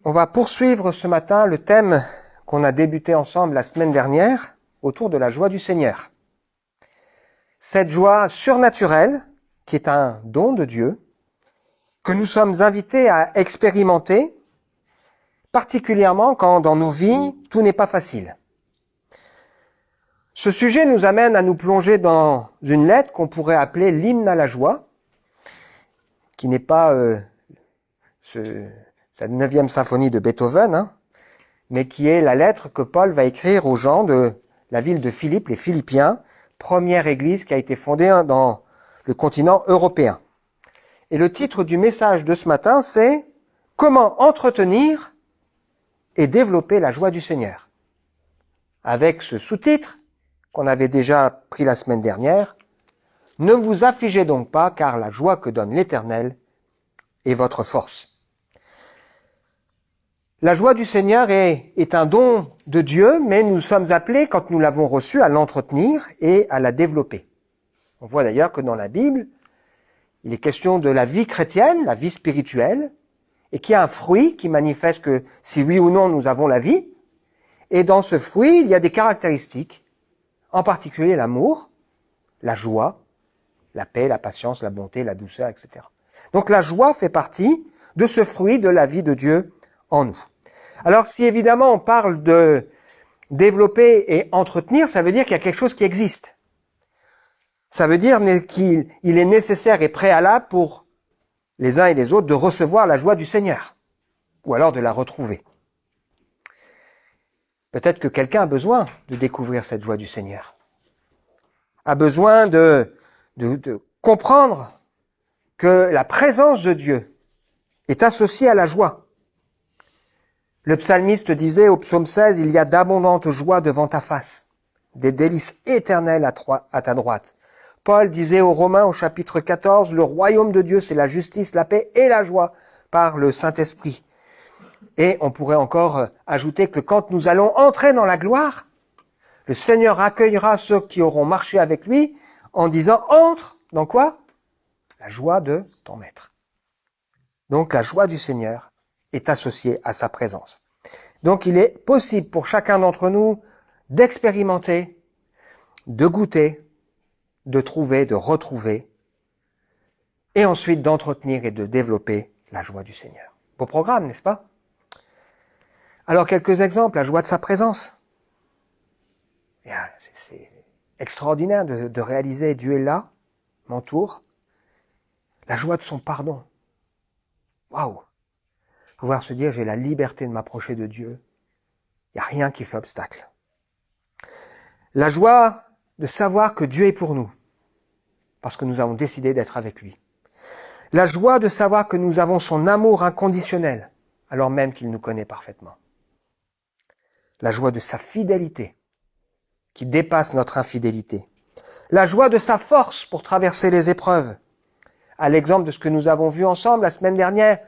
On va poursuivre ce matin le thème qu'on a débuté ensemble la semaine dernière autour de la joie du Seigneur. Cette joie surnaturelle, qui est un don de Dieu, que nous sommes invités à expérimenter, particulièrement quand dans nos vies, tout n'est pas facile. Ce sujet nous amène à nous plonger dans une lettre qu'on pourrait appeler l'hymne à la joie, qui n'est pas sa 9e symphonie de Beethoven, mais qui est la lettre que Paul va écrire aux gens de la ville de Philippe, les Philippiens, première église qui a été fondée dans le continent européen. Et le titre du message de ce matin, c'est « Comment entretenir et développer la joie du Seigneur ?» avec ce sous-titre qu'on avait déjà pris la semaine dernière, « Ne vous affligez donc pas, car la joie que donne l'Éternel est votre force. » La joie du Seigneur est un don de Dieu, mais nous sommes appelés, quand nous l'avons reçue, à l'entretenir et à la développer. On voit d'ailleurs que dans la Bible, il est question de la vie chrétienne, la vie spirituelle, et qu'il y a un fruit qui manifeste que si oui ou non nous avons la vie, et dans ce fruit, il y a des caractéristiques, en particulier l'amour, la joie, la paix, la patience, la bonté, la douceur, etc. Donc la joie fait partie de ce fruit de la vie de Dieu en nous. Alors si évidemment on parle de développer et entretenir, ça veut dire qu'il y a quelque chose qui existe. Ça veut dire qu'il est nécessaire et préalable pour les uns et les autres de recevoir la joie du Seigneur, ou alors de la retrouver. Peut-être que quelqu'un a besoin de découvrir cette joie du Seigneur, a besoin de comprendre que la présence de Dieu est associée à la joie. Le psalmiste disait au psaume 16, « Il y a d'abondantes joies devant ta face, des délices éternelles à ta droite. » Paul disait aux Romains au chapitre 14, « Le royaume de Dieu, c'est la justice, la paix et la joie par le Saint-Esprit. » Et on pourrait encore ajouter que quand nous allons entrer dans la gloire, le Seigneur accueillera ceux qui auront marché avec lui en disant, « Entre dans quoi ? La joie de ton maître. » Donc la joie du Seigneur est associée à sa présence. Donc il est possible pour chacun d'entre nous d'expérimenter, de goûter, de trouver, de retrouver, et ensuite d'entretenir et de développer la joie du Seigneur. Beau programme, n'est-ce pas ? Alors quelques exemples, la joie de sa présence. C'est extraordinaire de réaliser Dieu est là, m'entoure. La joie de son pardon. Waouh ! Pouvoir se dire, j'ai la liberté de m'approcher de Dieu. Il n'y a rien qui fait obstacle. La joie de savoir que Dieu est pour nous, parce que nous avons décidé d'être avec lui. La joie de savoir que nous avons son amour inconditionnel, alors même qu'il nous connaît parfaitement. La joie de sa fidélité, qui dépasse notre infidélité. La joie de sa force pour traverser les épreuves. À l'exemple de ce que nous avons vu ensemble la semaine dernière,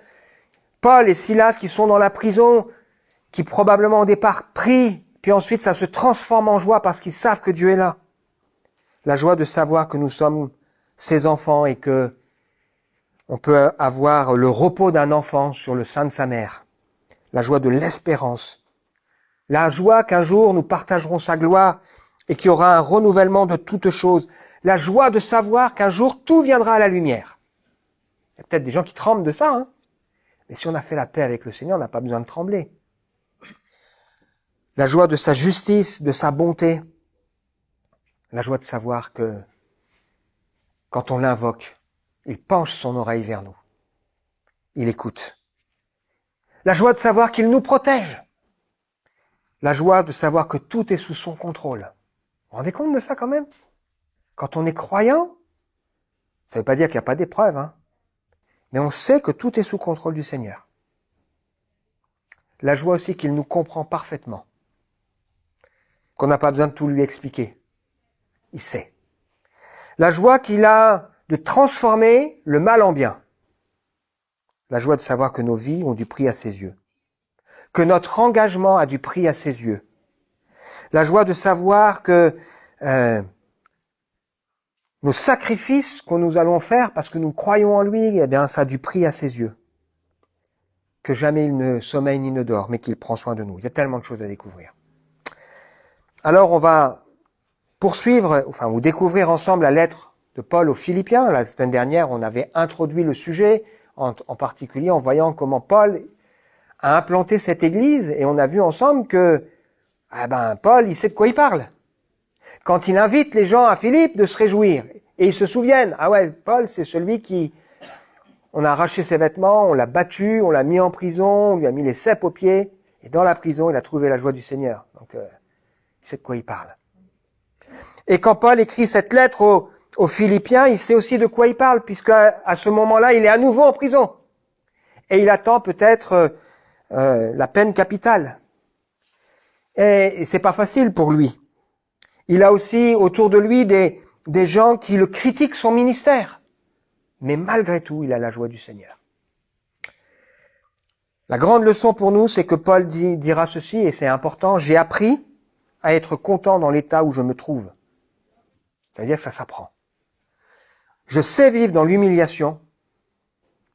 Paul et Silas qui sont dans la prison, qui probablement au départ prient, puis ensuite ça se transforme en joie parce qu'ils savent que Dieu est là. La joie de savoir que nous sommes ses enfants et que on peut avoir le repos d'un enfant sur le sein de sa mère. La joie de l'espérance. La joie qu'un jour nous partagerons sa gloire et qu'il y aura un renouvellement de toutes choses. La joie de savoir qu'un jour tout viendra à la lumière. Il y a peut-être des gens qui tremblent de ça, mais si on a fait la paix avec le Seigneur, on n'a pas besoin de trembler. La joie de sa justice, de sa bonté. La joie de savoir que quand on l'invoque, il penche son oreille vers nous. Il écoute. La joie de savoir qu'il nous protège. La joie de savoir que tout est sous son contrôle. Vous vous rendez compte de ça quand même ? Quand on est croyant, ça ne veut pas dire qu'il n'y a pas d'épreuve, mais on sait que tout est sous contrôle du Seigneur. La joie aussi qu'il nous comprend parfaitement. Qu'on n'a pas besoin de tout lui expliquer. Il sait. La joie qu'il a de transformer le mal en bien. La joie de savoir que nos vies ont du prix à ses yeux. Que notre engagement a du prix à ses yeux. La joie de savoir que nos sacrifices que nous allons faire parce que nous croyons en lui, eh bien, ça a du prix à ses yeux. que jamais il ne sommeille ni ne dort, mais qu'il prend soin de nous. Il y a tellement de choses à découvrir. Alors on va poursuivre, ou découvrir ensemble la lettre de Paul aux Philippiens. La semaine dernière, on avait introduit le sujet, en particulier en voyant comment Paul a implanté cette église, et on a vu ensemble que Paul, il sait de quoi il parle. Quand il invite les gens à Philippe de se réjouir, et ils se souviennent, Paul, c'est celui qui, on a arraché ses vêtements, on l'a battu, on l'a mis en prison, on lui a mis les cèpes aux pieds, et dans la prison, il a trouvé la joie du Seigneur. Donc, il sait de quoi il parle. Et quand Paul écrit cette lettre aux Philippiens, il sait aussi de quoi il parle, puisque à ce moment-là, il est à nouveau en prison. Et il attend peut-être la peine capitale. Et c'est pas facile pour lui. Il a aussi autour de lui des gens qui le critiquent son ministère. Mais malgré tout, il a la joie du Seigneur. La grande leçon pour nous, c'est que Paul dira ceci, et c'est important, j'ai appris à être content dans l'état où je me trouve. C'est-à-dire que ça s'apprend. Je sais vivre dans l'humiliation,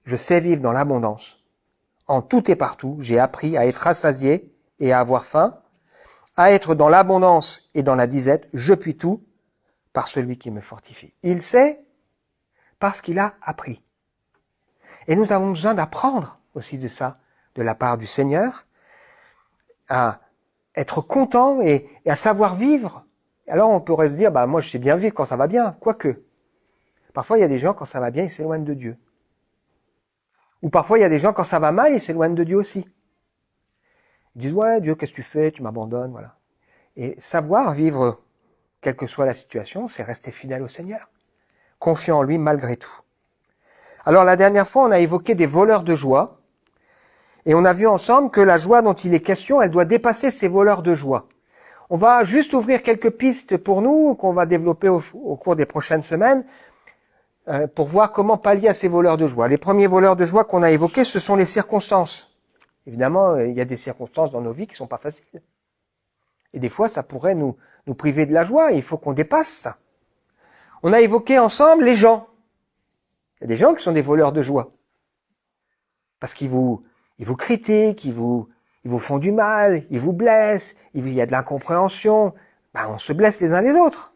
je sais vivre dans l'abondance. En tout et partout, j'ai appris à être rassasié et à avoir faim, à être dans l'abondance et dans la disette, je puis tout par celui qui me fortifie. Il sait parce qu'il a appris. Et nous avons besoin d'apprendre aussi de ça, de la part du Seigneur, à être content et à savoir vivre. Alors on pourrait se dire, moi je sais bien vivre quand ça va bien, quoique. Parfois il y a des gens, quand ça va bien, ils s'éloignent de Dieu. Ou parfois il y a des gens, quand ça va mal, ils s'éloignent de Dieu aussi. Ils disent, Dieu, qu'est-ce que tu fais? Tu m'abandonnes, voilà. Et savoir vivre, quelle que soit la situation, c'est rester fidèle au Seigneur. Confiant en lui malgré tout. Alors la dernière fois, on a évoqué des voleurs de joie. Et on a vu ensemble que la joie dont il est question, elle doit dépasser ces voleurs de joie. On va juste ouvrir quelques pistes pour nous, qu'on va développer au cours des prochaines semaines, pour voir comment pallier à ces voleurs de joie. Les premiers voleurs de joie qu'on a évoqués, ce sont les circonstances. Évidemment, il y a des circonstances dans nos vies qui sont pas faciles. Et des fois, ça pourrait nous priver de la joie, et il faut qu'on dépasse ça. On a évoqué ensemble les gens. Il y a des gens qui sont des voleurs de joie. Parce qu'ils vous critiquent, ils vous font du mal, ils vous blessent, il y a de l'incompréhension. On se blesse les uns les autres.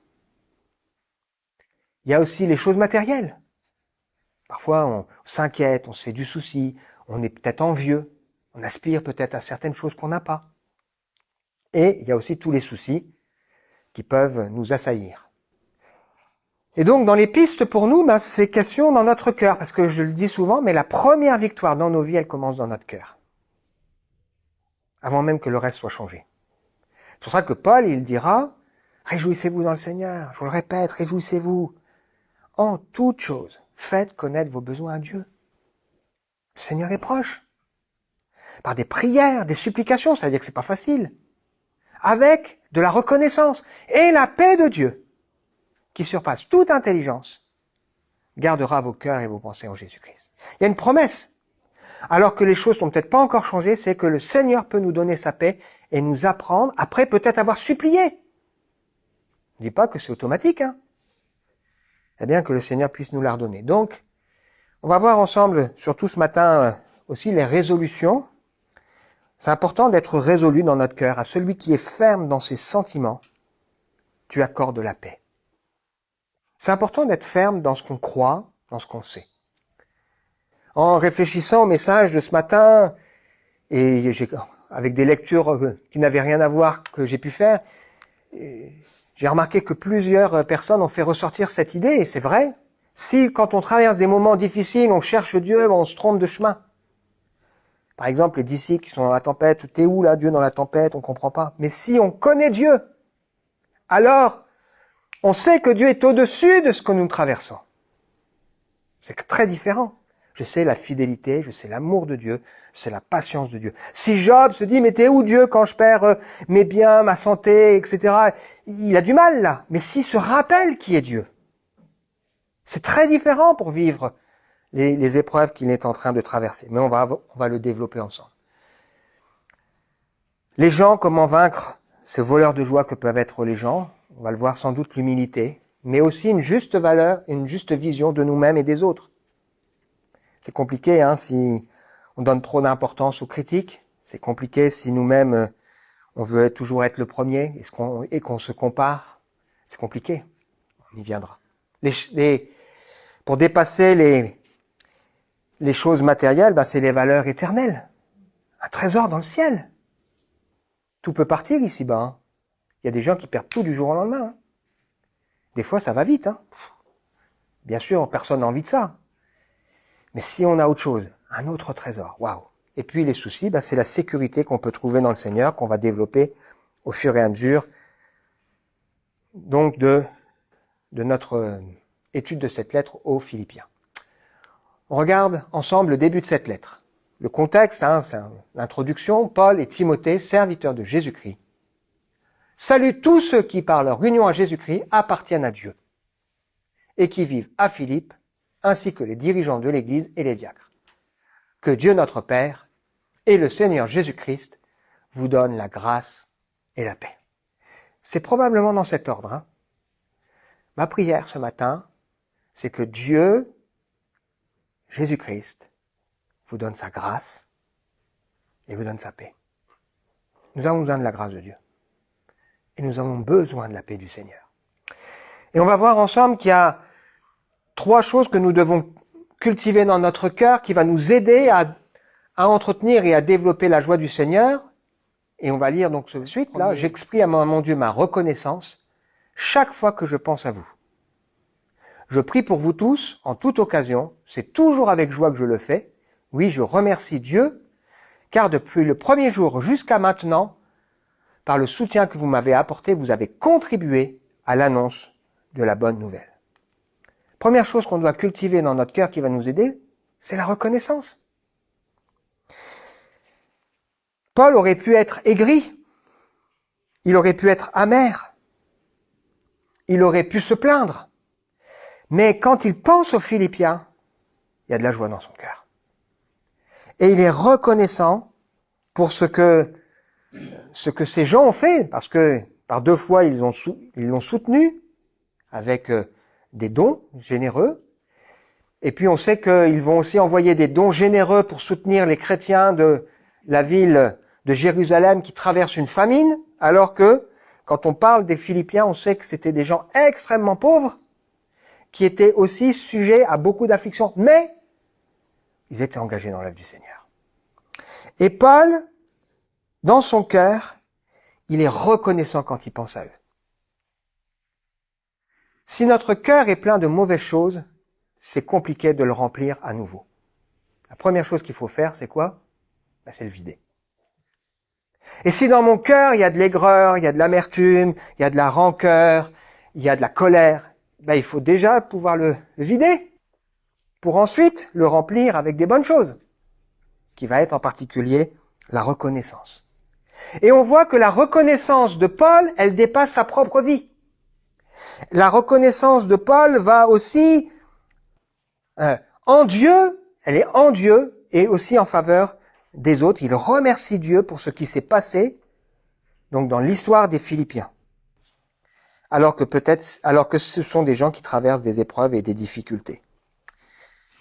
Il y a aussi les choses matérielles. Parfois, on s'inquiète, on se fait du souci, on est peut-être envieux, on aspire peut-être à certaines choses qu'on n'a pas. Et il y a aussi tous les soucis qui peuvent nous assaillir. Et donc, dans les pistes pour nous, c'est question dans notre cœur, parce que je le dis souvent, mais la première victoire dans nos vies, elle commence dans notre cœur. Avant même que le reste soit changé. C'est pour ça que Paul, il dira, réjouissez-vous dans le Seigneur. Je vous le répète, réjouissez-vous. En toute chose, faites connaître vos besoins à Dieu. Le Seigneur est proche. Par des prières, des supplications, c'est-à-dire que c'est pas facile. Avec de la reconnaissance et la paix de Dieu, qui surpasse toute intelligence, gardera vos cœurs et vos pensées en Jésus-Christ. Il y a une promesse. Alors que les choses sont peut-être pas encore changées, c'est que le Seigneur peut nous donner sa paix et nous apprendre, après peut-être avoir supplié. Je ne dis pas que c'est automatique, C'est bien que le Seigneur puisse nous la redonner. Donc, on va voir ensemble, surtout ce matin, aussi les résolutions. C'est important d'être résolu dans notre cœur. À celui qui est ferme dans ses sentiments, tu accordes la paix. C'est important d'être ferme dans ce qu'on croit, dans ce qu'on sait. En réfléchissant au message de ce matin, et avec des lectures qui n'avaient rien à voir que j'ai pu faire, j'ai remarqué que plusieurs personnes ont fait ressortir cette idée, et c'est vrai. Si, quand on traverse des moments difficiles, on cherche Dieu, on se trompe de chemin. Par exemple, les disciples qui sont dans la tempête, t'es où là, Dieu, dans la tempête, on comprend pas. Mais si on connaît Dieu, alors on sait que Dieu est au-dessus de ce que nous traversons. C'est très différent. Je sais la fidélité, je sais l'amour de Dieu, je sais la patience de Dieu. Si Job se dit, mais t'es où Dieu quand je perds mes biens, ma santé, etc. Il a du mal là. Mais s'il se rappelle qui est Dieu, c'est très différent pour vivre les épreuves qu'il est en train de traverser. Mais on va le développer ensemble. Les gens, comment vaincre ces voleurs de joie que peuvent être les gens? On va le voir sans doute, l'humilité, mais aussi une juste valeur, une juste vision de nous-mêmes et des autres. C'est compliqué, si On donne trop d'importance aux critiques. C'est compliqué si nous-mêmes, on veut toujours être le premier et qu'on se compare. C'est compliqué. On y viendra. Pour dépasser les choses matérielles, c'est les valeurs éternelles. Un trésor dans le ciel. Tout peut partir ici-bas. Il y a des gens qui perdent tout du jour au lendemain. Des fois, ça va vite. Bien sûr, personne n'a envie de ça. Mais si on a autre chose, un autre trésor, waouh. Et puis les soucis, c'est la sécurité qu'on peut trouver dans le Seigneur, qu'on va développer au fur et à mesure donc de notre étude de cette lettre aux Philippiens. On regarde ensemble le début de cette lettre. Le contexte, c'est l'introduction. Paul et Timothée, serviteurs de Jésus-Christ, saluent tous ceux qui, par leur union à Jésus-Christ, appartiennent à Dieu et qui vivent à Philippe, ainsi que les dirigeants de l'Église et les diacres. Que Dieu notre Père et le Seigneur Jésus-Christ vous donnent la grâce et la paix. C'est probablement dans cet ordre. Ma prière ce matin, c'est que Dieu, Jésus-Christ, vous donne sa grâce et vous donne sa paix. Nous avons besoin de la grâce de Dieu. Et nous avons besoin de la paix du Seigneur. Et on va voir ensemble qu'il y a 3 choses que nous devons cultiver dans notre cœur qui va nous aider à entretenir et à développer la joie du Seigneur. Et on va lire donc ce suite là. J'exprime à mon Dieu ma reconnaissance chaque fois que je pense à vous. Je prie pour vous tous, en toute occasion. C'est toujours avec joie que je le fais. Oui, je remercie Dieu, car depuis le premier jour jusqu'à maintenant, par le soutien que vous m'avez apporté, vous avez contribué à l'annonce de la bonne nouvelle. Première chose qu'on doit cultiver dans notre cœur qui va nous aider, c'est la reconnaissance. Paul aurait pu être aigri, il aurait pu être amer, il aurait pu se plaindre. Mais quand il pense aux Philippiens, il y a de la joie dans son cœur. Et il est reconnaissant pour ce que ces gens ont fait, parce que par 2 fois ils l'ont soutenu avec des dons généreux. Et puis on sait qu'ils vont aussi envoyer des dons généreux pour soutenir les chrétiens de la ville de Jérusalem qui traversent une famine, alors que quand on parle des Philippiens, on sait que c'était des gens extrêmement pauvres, qui étaient aussi sujets à beaucoup d'afflictions, mais ils étaient engagés dans l'œuvre du Seigneur. Et Paul, dans son cœur, il est reconnaissant quand il pense à eux. Si notre cœur est plein de mauvaises choses, c'est compliqué de le remplir à nouveau. La première chose qu'il faut faire, c'est quoi ? C'est le vider. Et si dans mon cœur, il y a de l'aigreur, il y a de l'amertume, il y a de la rancœur, il y a de la colère, il faut déjà pouvoir le vider pour ensuite le remplir avec des bonnes choses, qui va être en particulier la reconnaissance. Et on voit que la reconnaissance de Paul, elle dépasse sa propre vie. La reconnaissance de Paul va aussi en Dieu, elle est en Dieu et aussi en faveur des autres. Il remercie Dieu pour ce qui s'est passé donc dans l'histoire des Philippiens. Alors que ce sont des gens qui traversent des épreuves et des difficultés.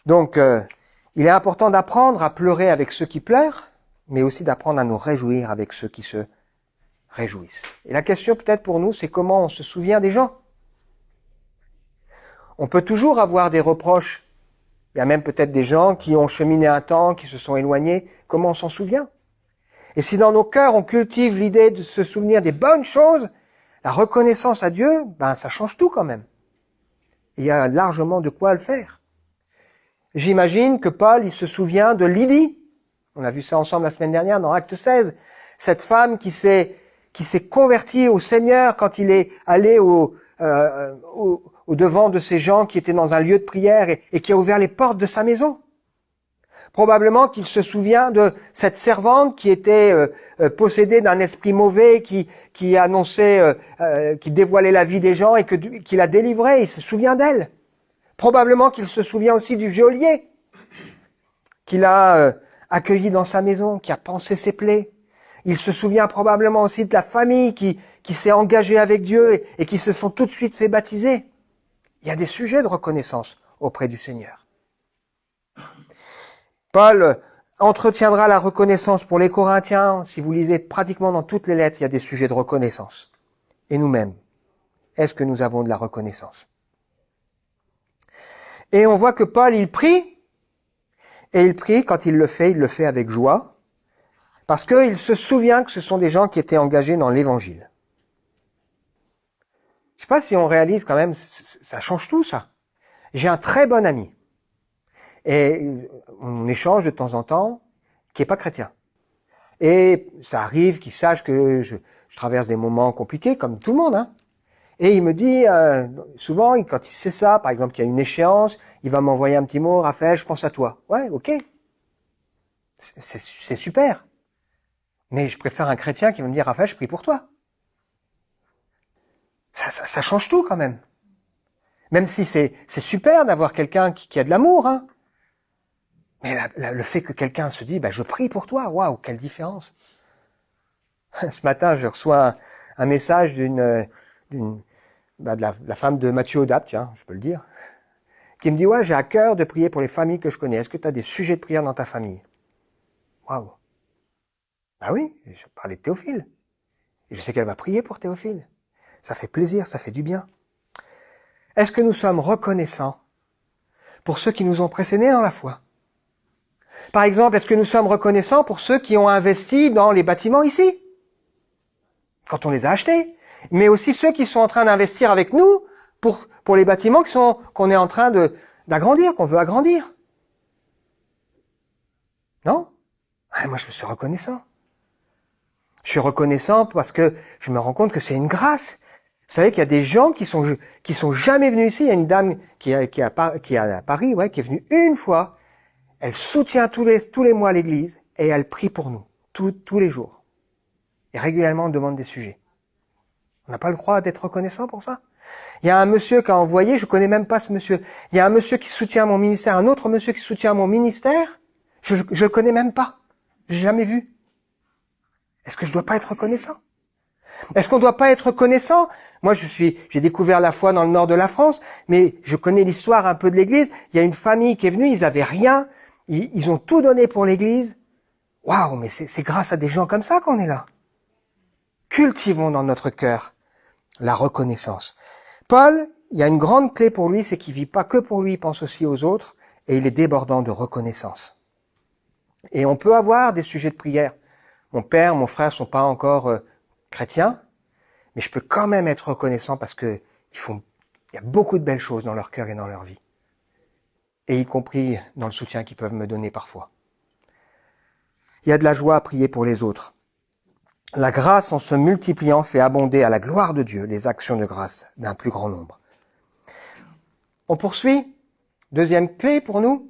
Donc, il est important d'apprendre à pleurer avec ceux qui pleurent, mais aussi d'apprendre à nous réjouir avec ceux qui se réjouissent. Et la question peut-être pour nous, c'est comment on se souvient des gens. On peut toujours avoir des reproches. Il y a même peut-être des gens qui ont cheminé un temps, qui se sont éloignés. Comment on s'en souvient ? Et si dans nos cœurs, on cultive l'idée de se souvenir des bonnes choses, la reconnaissance à Dieu, ça change tout quand même. Il y a largement de quoi le faire. J'imagine que Paul, il se souvient de Lydie. On a vu ça ensemble la semaine dernière dans Acte 16. Cette femme qui s'est convertie au Seigneur quand il est allé au devant de ces gens qui étaient dans un lieu de prière et qui a ouvert les portes de sa maison. Probablement qu'il se souvient de cette servante qui était possédée d'un esprit mauvais, qui annonçait, qui dévoilait la vie des gens et qui la délivrait. Il se souvient d'elle. Probablement qu'il se souvient aussi du geôlier qu'il a accueilli dans sa maison, qui a pansé ses plaies. Il se souvient probablement aussi de la famille qui s'est engagée avec Dieu et qui se sont tout de suite fait baptiser. Il y a des sujets de reconnaissance auprès du Seigneur. Paul entretiendra la reconnaissance pour les Corinthiens. Si vous lisez pratiquement dans toutes les lettres, il y a des sujets de reconnaissance. Et nous-mêmes, est-ce que nous avons de la reconnaissance? Et on voit que Paul, il prie, et il prie, quand il le fait avec joie, parce qu'il se souvient que ce sont des gens qui étaient engagés dans l'Évangile. Je ne sais pas si on réalise quand même, ça change tout ça. J'ai un très bon ami, et on échange de temps en temps, qui n'est pas chrétien. Et ça arrive qu'il sache que je traverse des moments compliqués, comme tout le monde, hein. Et il me dit, souvent, quand il sait ça, par exemple qu'il y a une échéance, il va m'envoyer un petit mot, Raphaël, je pense à toi. Ouais, ok. C'est super. Mais je préfère un chrétien qui va me dire, Raphaël, je prie pour toi. Ça change tout quand même. Même si c'est super d'avoir quelqu'un qui a de l'amour, hein. Mais le fait que quelqu'un se dit, je prie pour toi, waouh, quelle différence. Ce matin, je reçois un message de la femme de Mathieu Audap, tiens, je peux le dire, qui me dit, ouais, j'ai à cœur de prier pour les familles que je connais. Est-ce que tu as des sujets de prière dans ta famille? Waouh. Bah oui, je parlais de Théophile. Et je sais qu'elle va prier pour Théophile. Ça fait plaisir, ça fait du bien. Est-ce que nous sommes reconnaissants pour ceux qui nous ont précédés dans la foi? Par exemple, est-ce que nous sommes reconnaissants pour ceux qui ont investi dans les bâtiments ici, quand on les a achetés, mais aussi ceux qui sont en train d'investir avec nous pour les bâtiments qu'on est en train d'agrandir, qu'on veut agrandir? Non? Moi, je suis reconnaissant. Je suis reconnaissant parce que je me rends compte que c'est une grâce. Vous savez qu'il y a des gens qui sont jamais venus ici. Il y a une dame qui est à Paris, ouais, qui est venue une fois. Elle soutient tous les mois l'église et elle prie pour nous, tous les jours. Et régulièrement, on demande des sujets. On n'a pas le droit d'être reconnaissant pour ça. Il y a un monsieur qui a envoyé, je connais même pas ce monsieur. Il y a un monsieur qui soutient mon ministère, un autre monsieur qui soutient mon ministère. Je le connais même pas. Je l'ai jamais vu. Est-ce que je dois pas être reconnaissant? Est-ce qu'on doit pas être reconnaissant? Moi, j'ai découvert la foi dans le nord de la France, mais je connais l'histoire un peu de l'église. Il y a une famille qui est venue, ils avaient rien. Ils ont tout donné pour l'église. Waouh, mais c'est grâce à des gens comme ça qu'on est là. Cultivons dans notre cœur la reconnaissance. Paul, il y a une grande clé pour lui, c'est qu'il vit pas que pour lui, il pense aussi aux autres, et il est débordant de reconnaissance. Et on peut avoir des sujets de prière. Mon père, mon frère sont pas encore chrétiens, mais je peux quand même être reconnaissant parce que il y a beaucoup de belles choses dans leur cœur et dans leur vie. Et y compris dans le soutien qu'ils peuvent me donner parfois. Il y a de la joie à prier pour les autres. La grâce, en se multipliant, fait abonder à la gloire de Dieu les actions de grâce d'un plus grand nombre. On poursuit. Deuxième clé pour nous.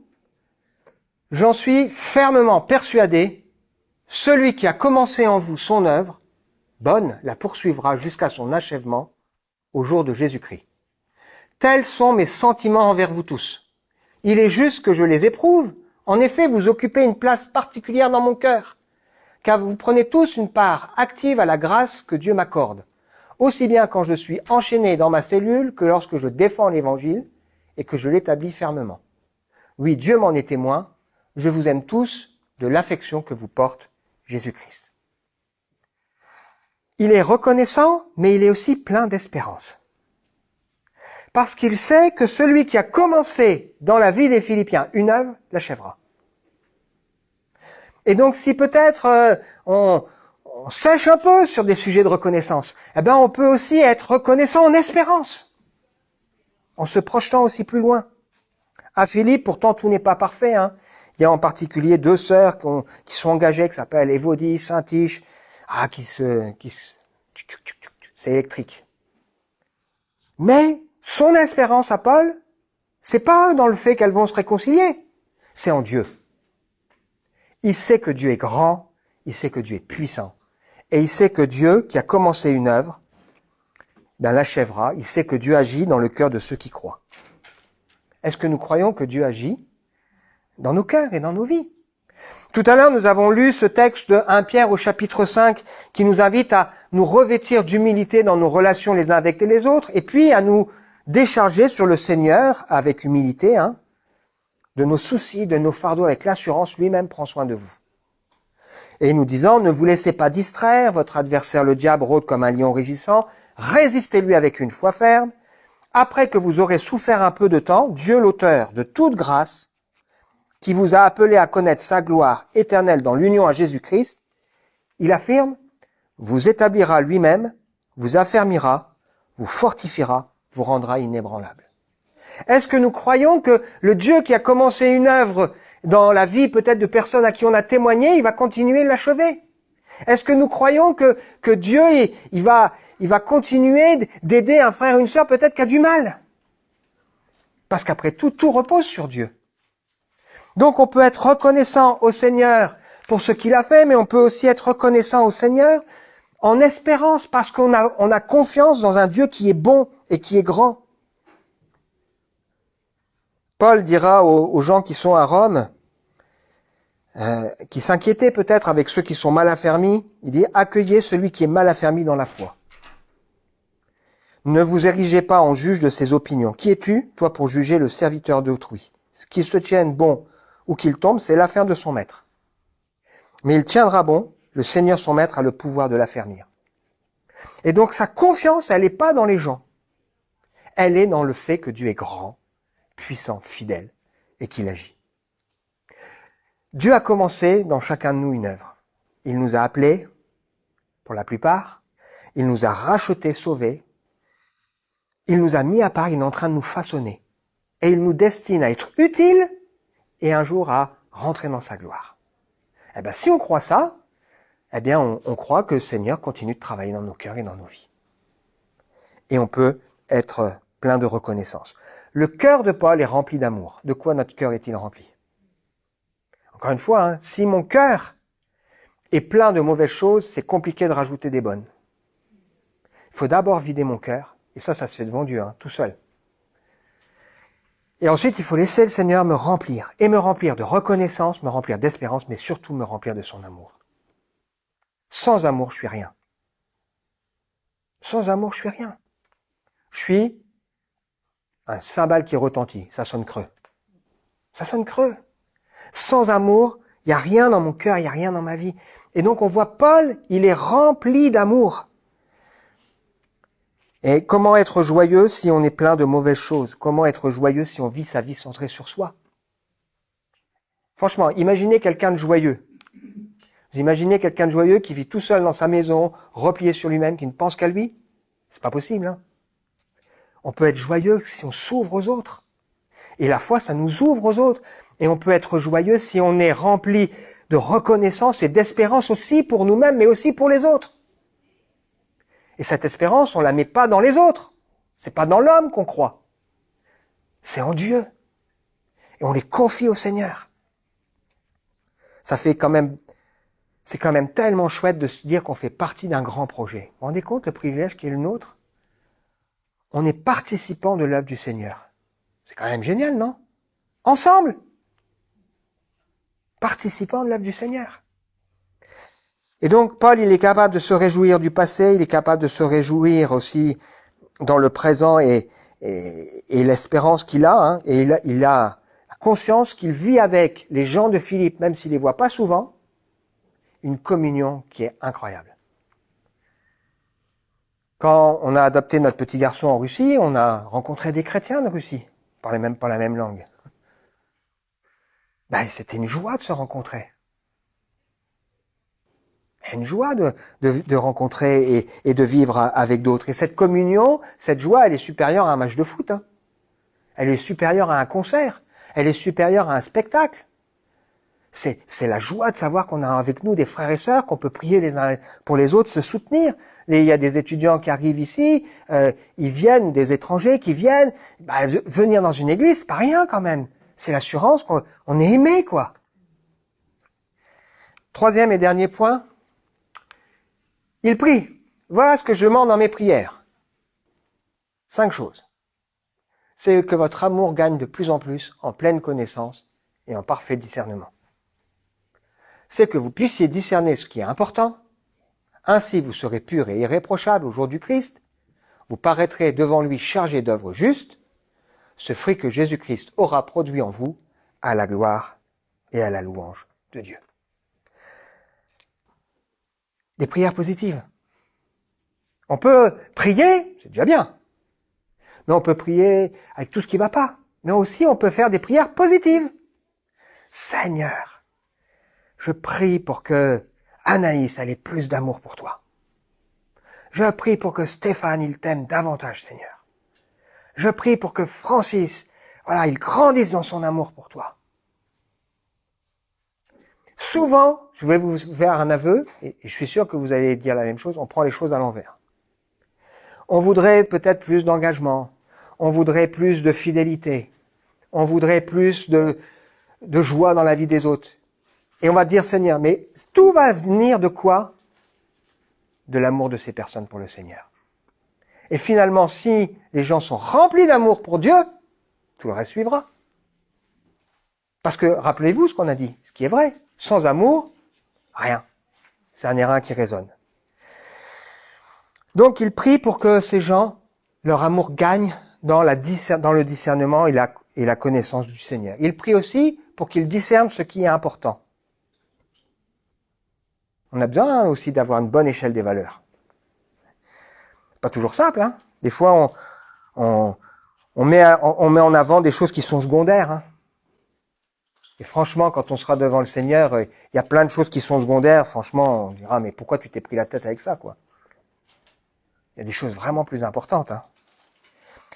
J'en suis fermement persuadé, celui qui a commencé en vous son œuvre, bonne, la poursuivra jusqu'à son achèvement au jour de Jésus-Christ. Tels sont mes sentiments envers vous tous. Il est juste que je les éprouve. En effet, vous occupez une place particulière dans mon cœur, car vous prenez tous une part active à la grâce que Dieu m'accorde, aussi bien quand je suis enchaîné dans ma cellule que lorsque je défends l'Évangile et que je l'établis fermement. Oui, Dieu m'en est témoin, je vous aime tous de l'affection que vous porte Jésus-Christ. Il est reconnaissant, mais il est aussi plein d'espérance. Parce qu'il sait que celui qui a commencé dans la vie des Philippiens une œuvre l'achèvera. Et donc si peut-être on sèche un peu sur des sujets de reconnaissance, on peut aussi être reconnaissant en espérance, en se projetant aussi plus loin. À Philippe, pourtant tout n'est pas parfait. Il y a en particulier 2 sœurs qui sont engagées, qui s'appellent Évodie, Saint-Tiche, c'est électrique. Mais son espérance à Paul, c'est pas dans le fait qu'elles vont se réconcilier, c'est en Dieu. Il sait que Dieu est grand, il sait que Dieu est puissant, et il sait que Dieu, qui a commencé une œuvre, l'achèvera. Il sait que Dieu agit dans le cœur de ceux qui croient. Est-ce que nous croyons que Dieu agit dans nos cœurs et dans nos vies? Tout à l'heure, nous avons lu ce texte de 1 Pierre au chapitre 5 qui nous invite à nous revêtir d'humilité dans nos relations les uns avec les autres et puis à nous décharger sur le Seigneur avec humilité, de nos soucis, de nos fardeaux avec l'assurance, lui-même prend soin de vous. Et nous disant, ne vous laissez pas distraire, votre adversaire le diable rôde comme un lion rugissant, résistez-lui avec une foi ferme. Après que vous aurez souffert un peu de temps, Dieu l'auteur de toute grâce, qui vous a appelé à connaître sa gloire éternelle dans l'union à Jésus-Christ, il affirme, vous établira lui-même, vous affermira, vous fortifiera, vous rendra inébranlable. Est-ce que nous croyons que le Dieu qui a commencé une œuvre dans la vie peut-être de personnes à qui on a témoigné, il va continuer de l'achever? Est-ce que nous croyons que Dieu, il va continuer d'aider un frère ou une sœur peut-être qui a du mal? Parce qu'après tout repose sur Dieu. Donc on peut être reconnaissant au Seigneur pour ce qu'il a fait, mais on peut aussi être reconnaissant au Seigneur en espérance, parce qu'on a confiance dans un Dieu qui est bon et qui est grand. Paul dira aux gens qui sont à Rome, qui s'inquiétaient peut-être avec ceux qui sont mal affermis, il dit « Accueillez celui qui est mal affermi dans la foi. Ne vous érigez pas en juge de ses opinions. Qui es-tu, toi, pour juger le serviteur d'autrui? Qu'il se tienne bon ou qu'il tombe, c'est l'affaire de son maître. Mais il tiendra bon, le Seigneur son maître a le pouvoir de l'affermir. » Et donc sa confiance, elle n'est pas dans les gens. Elle est dans le fait que Dieu est grand, puissant, fidèle, et qu'il agit. Dieu a commencé dans chacun de nous une œuvre. Il nous a appelés, pour la plupart, il nous a rachetés, sauvés, il nous a mis à part, il est en train de nous façonner. Et il nous destine à être utiles et un jour à rentrer dans sa gloire. Eh bien, si on croit ça, eh bien, on croit que le Seigneur continue de travailler dans nos cœurs et dans nos vies. Et on peut être plein de reconnaissance. Le cœur de Paul est rempli d'amour. De quoi notre cœur est-il rempli? Encore une fois, si mon cœur est plein de mauvaises choses, c'est compliqué de rajouter des bonnes. Il faut d'abord vider mon cœur, et ça se fait devant Dieu, tout seul. Et ensuite, il faut laisser le Seigneur me remplir, et me remplir de reconnaissance, me remplir d'espérance, mais surtout me remplir de son amour. Sans amour, je suis rien. Sans amour, je suis rien. Je suis un cymbale qui retentit, ça sonne creux. Ça sonne creux. Sans amour, il n'y a rien dans mon cœur, il n'y a rien dans ma vie. Et donc on voit Paul, il est rempli d'amour. Et comment être joyeux si on est plein de mauvaises choses? Comment être joyeux si on vit sa vie centrée sur soi? Franchement, imaginez quelqu'un de joyeux. Vous imaginez quelqu'un de joyeux qui vit tout seul dans sa maison, replié sur lui-même, qui ne pense qu'à lui? C'est pas possible, On peut être joyeux si on s'ouvre aux autres. Et la foi, ça nous ouvre aux autres. Et on peut être joyeux si on est rempli de reconnaissance et d'espérance aussi pour nous-mêmes, mais aussi pour les autres. Et cette espérance, on la met pas dans les autres. C'est pas dans l'homme qu'on croit. C'est en Dieu. Et on les confie au Seigneur. C'est quand même tellement chouette de se dire qu'on fait partie d'un grand projet. Vous vous rendez compte le privilège qui est le nôtre? On est participant de l'œuvre du Seigneur. C'est quand même génial, non? Ensemble! Participant de l'œuvre du Seigneur. Et donc, Paul, il est capable de se réjouir du passé, il est capable de se réjouir aussi dans le présent et l'espérance qu'il a, et il a la conscience qu'il vit avec les gens de Philippe, même s'il les voit pas souvent, une communion qui est incroyable. Quand on a adopté notre petit garçon en Russie, on a rencontré des chrétiens de Russie, ils parlaient même pas la même langue. C'était une joie de se rencontrer. Une joie de rencontrer et de vivre avec d'autres. Et cette communion, cette joie, elle est supérieure à un match de foot. Elle est supérieure à un concert. Elle est supérieure à un spectacle. C'est la joie de savoir qu'on a avec nous des frères et sœurs, qu'on peut prier les uns pour les autres, se soutenir. Il y a des étudiants qui arrivent ici, ils viennent, des étrangers qui viennent. Venir dans une église, c'est pas rien quand même. C'est l'assurance qu'on est aimé, quoi. Troisième et dernier point. Il prie. Voilà ce que je demande dans mes prières. 5 choses. C'est que votre amour gagne de plus en plus en pleine connaissance et en parfait discernement. C'est que vous puissiez discerner ce qui est important. Ainsi, vous serez purs et irréprochables au jour du Christ. Vous paraîtrez devant lui chargé d'œuvres justes, ce fruit que Jésus-Christ aura produit en vous à la gloire et à la louange de Dieu. Des prières positives. On peut prier, c'est déjà bien. Mais on peut prier avec tout ce qui ne va pas. Mais aussi, on peut faire des prières positives. Seigneur, je prie pour que Anaïs ait plus d'amour pour toi. Je prie pour que Stéphane, il t'aime davantage, Seigneur. Je prie pour que Francis, il grandisse dans son amour pour toi. Souvent, je vais vous faire un aveu, et je suis sûr que vous allez dire la même chose, on prend les choses à l'envers. On voudrait peut-être plus d'engagement, on voudrait plus de fidélité, on voudrait plus de joie dans la vie des autres. Et on va dire, Seigneur, mais tout va venir de quoi? De l'amour de ces personnes pour le Seigneur. Et finalement, si les gens sont remplis d'amour pour Dieu, tout le reste suivra. Parce que, rappelez-vous ce qu'on a dit, ce qui est vrai, sans amour, rien. C'est un airain qui résonne. Donc il prie pour que ces gens, leur amour gagne dans le discernement et la connaissance du Seigneur. Il prie aussi pour qu'ils discernent ce qui est important. On a besoin aussi d'avoir une bonne échelle des valeurs. Pas toujours simple, hein. Des fois, on met en avant des choses qui sont secondaires, hein. Et franchement, quand on sera devant le Seigneur, il y a plein de choses qui sont secondaires. Franchement, on dira, mais pourquoi tu t'es pris la tête avec ça, quoi? Il y a des choses vraiment plus importantes, hein.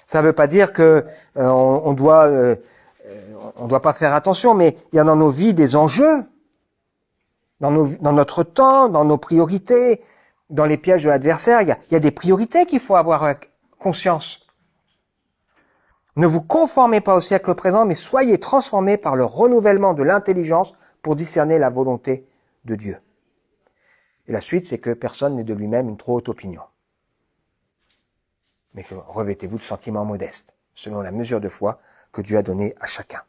Ça ne veut pas dire que on doit pas faire attention, mais il y a dans nos vies des enjeux, dans notre temps, dans nos priorités, dans les pièges de l'adversaire. Il y a des priorités qu'il faut avoir conscience. Ne vous conformez pas au siècle présent, mais soyez transformés par le renouvellement de l'intelligence pour discerner la volonté de Dieu. Et la suite, c'est que personne n'est de lui-même une trop haute opinion. Mais revêtez-vous de sentiments modestes, selon la mesure de foi que Dieu a donnée à chacun.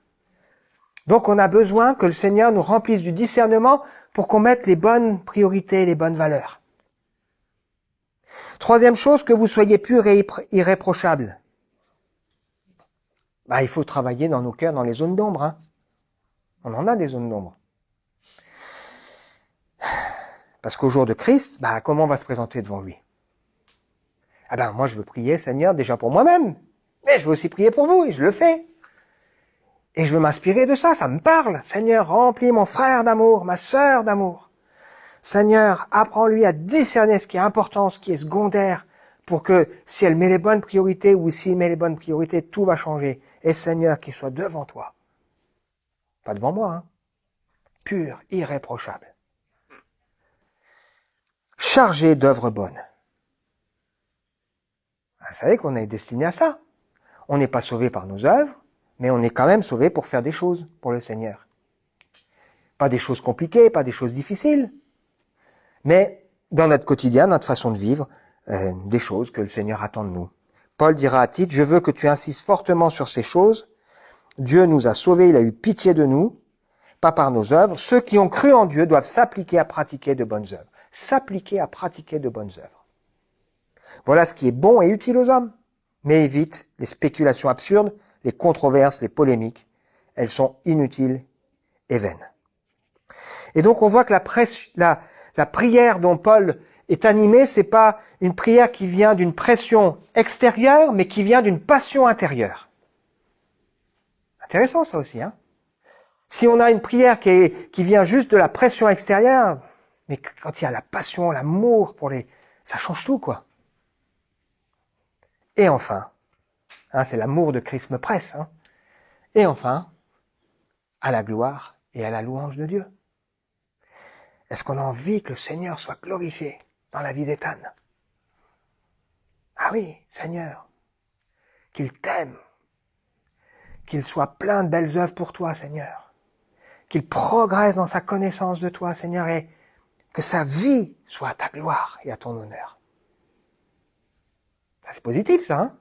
Donc on a besoin que le Seigneur nous remplisse du discernement pour qu'on mette les bonnes priorités, les bonnes valeurs. Troisième chose, que vous soyez purs et irréprochables. Il faut travailler dans nos cœurs, dans les zones d'ombre, hein. On en a des zones d'ombre. Parce qu'au jour de Christ, comment on va se présenter devant lui? Moi je veux prier, Seigneur, déjà pour moi-même. Mais je veux aussi prier pour vous, et je le fais. Et je veux m'inspirer de ça, ça me parle. Seigneur, remplis mon frère d'amour, ma sœur d'amour. Seigneur, apprends-lui à discerner ce qui est important, ce qui est secondaire, pour que si elle met les bonnes priorités ou s'il met les bonnes priorités, tout va changer. Et Seigneur, qu'il soit devant toi. Pas devant moi, hein. Pur, irréprochable. Chargé d'œuvres bonnes. Vous savez qu'on est destiné à ça. On n'est pas sauvé par nos œuvres, mais on est quand même sauvé pour faire des choses pour le Seigneur. Pas des choses compliquées, pas des choses difficiles, mais dans notre quotidien, notre façon de vivre, des choses que le Seigneur attend de nous. Paul dira à Tite, je veux que tu insistes fortement sur ces choses. Dieu nous a sauvés, il a eu pitié de nous, pas par nos œuvres. Ceux qui ont cru en Dieu doivent s'appliquer à pratiquer de bonnes œuvres. S'appliquer à pratiquer de bonnes œuvres. Voilà ce qui est bon et utile aux hommes. Mais évite les spéculations absurdes, les controverses, les polémiques. Elles sont inutiles et vaines. Et donc on voit que la prière dont Paul est animé, c'est pas une prière qui vient d'une pression extérieure, mais qui vient d'une passion intérieure. Intéressant ça aussi, hein. Si on a une prière qui vient juste de la pression extérieure, mais quand il y a la passion, l'amour ça change tout, quoi. Et enfin, c'est l'amour de Christ me presse, hein. Et enfin, à la gloire et à la louange de Dieu. Est-ce qu'on a envie que le Seigneur soit glorifié dans la vie d'Ethan? Ah oui, Seigneur, qu'il t'aime, qu'il soit plein de belles œuvres pour toi, Seigneur, qu'il progresse dans sa connaissance de toi, Seigneur, et que sa vie soit à ta gloire et à ton honneur. C'est positif, ça, hein?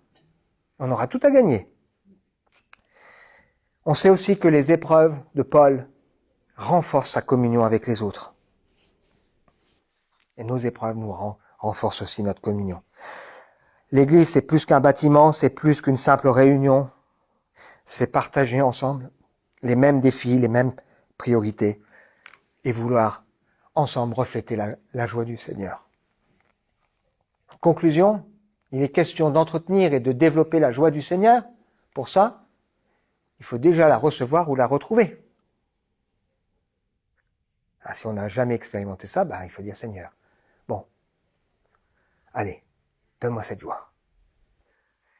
On aura tout à gagner. On sait aussi que les épreuves de Paul renforcent sa communion avec les autres. Et nos épreuves nous renforcent aussi notre communion. L'Église, c'est plus qu'un bâtiment, c'est plus qu'une simple réunion. C'est partager ensemble les mêmes défis, les mêmes priorités, et vouloir ensemble refléter la joie du Seigneur. En conclusion, il est question d'entretenir et de développer la joie du Seigneur. Pour ça, il faut déjà la recevoir ou la retrouver. Si on n'a jamais expérimenté ça, il faut dire Seigneur, bon, allez, donne-moi cette joie.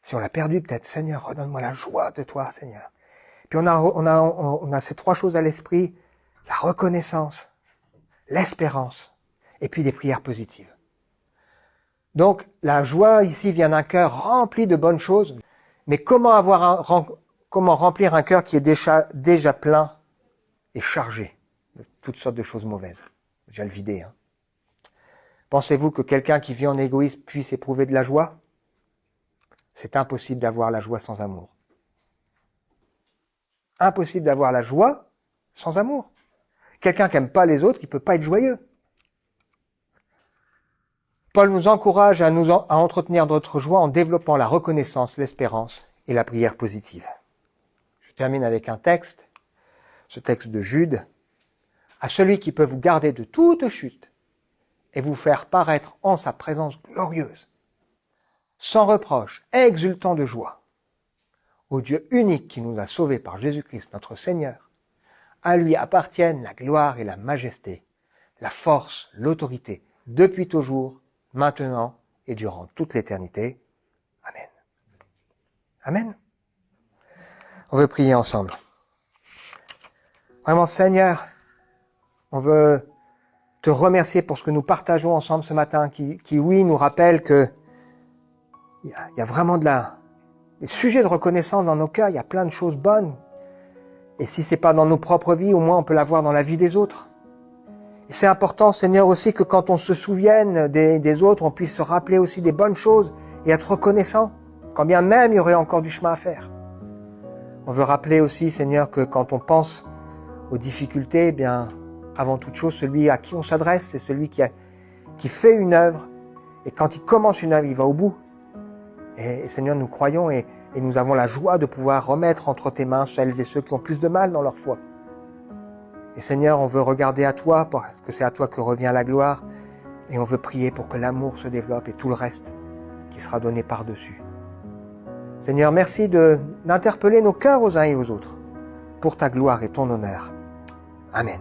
Si on l'a perdu, peut-être, Seigneur, redonne-moi la joie de toi, Seigneur. Puis on a ces trois choses à l'esprit, la reconnaissance, l'espérance, et puis des prières positives. Donc, la joie ici vient d'un cœur rempli de bonnes choses, mais comment remplir un cœur qui est déjà plein et chargé de toutes sortes de choses mauvaises? Déjà le vider. Pensez-vous que quelqu'un qui vit en égoïsme puisse éprouver de la joie? C'est impossible d'avoir la joie sans amour. Impossible d'avoir la joie sans amour. Quelqu'un qui n'aime pas les autres, qui ne peut pas être joyeux. Paul nous encourage à entretenir notre joie en développant la reconnaissance, l'espérance et la prière positive. Je termine avec un texte, ce texte de Jude. À celui qui peut vous garder de toute chute et vous faire paraître en sa présence glorieuse, sans reproche, exultant de joie, au Dieu unique qui nous a sauvés par Jésus-Christ notre Seigneur, à lui appartiennent la gloire et la majesté, la force, l'autorité, depuis toujours, maintenant et durant toute l'éternité. Amen. Amen. On veut prier ensemble. Vraiment, Seigneur, on veut te remercier pour ce que nous partageons ensemble ce matin, qui oui, nous rappelle que il y a vraiment des sujets de reconnaissance dans nos cœurs, il y a plein de choses bonnes. Et si c'est pas dans nos propres vies, au moins on peut l'avoir dans la vie des autres. Et c'est important, Seigneur, aussi que quand on se souvienne des autres, on puisse se rappeler aussi des bonnes choses et être reconnaissant, quand bien même il y aurait encore du chemin à faire. On veut rappeler aussi, Seigneur, que quand on pense aux difficultés, avant toute chose, celui à qui on s'adresse, c'est celui qui fait une œuvre. Et quand il commence une œuvre, il va au bout. Et Seigneur, nous croyons et nous avons la joie de pouvoir remettre entre tes mains celles et ceux qui ont plus de mal dans leur foi. Et Seigneur, on veut regarder à toi parce que c'est à toi que revient la gloire. Et on veut prier pour que l'amour se développe et tout le reste qui sera donné par-dessus. Seigneur, merci d'interpeller nos cœurs aux uns et aux autres pour ta gloire et ton honneur. Amen.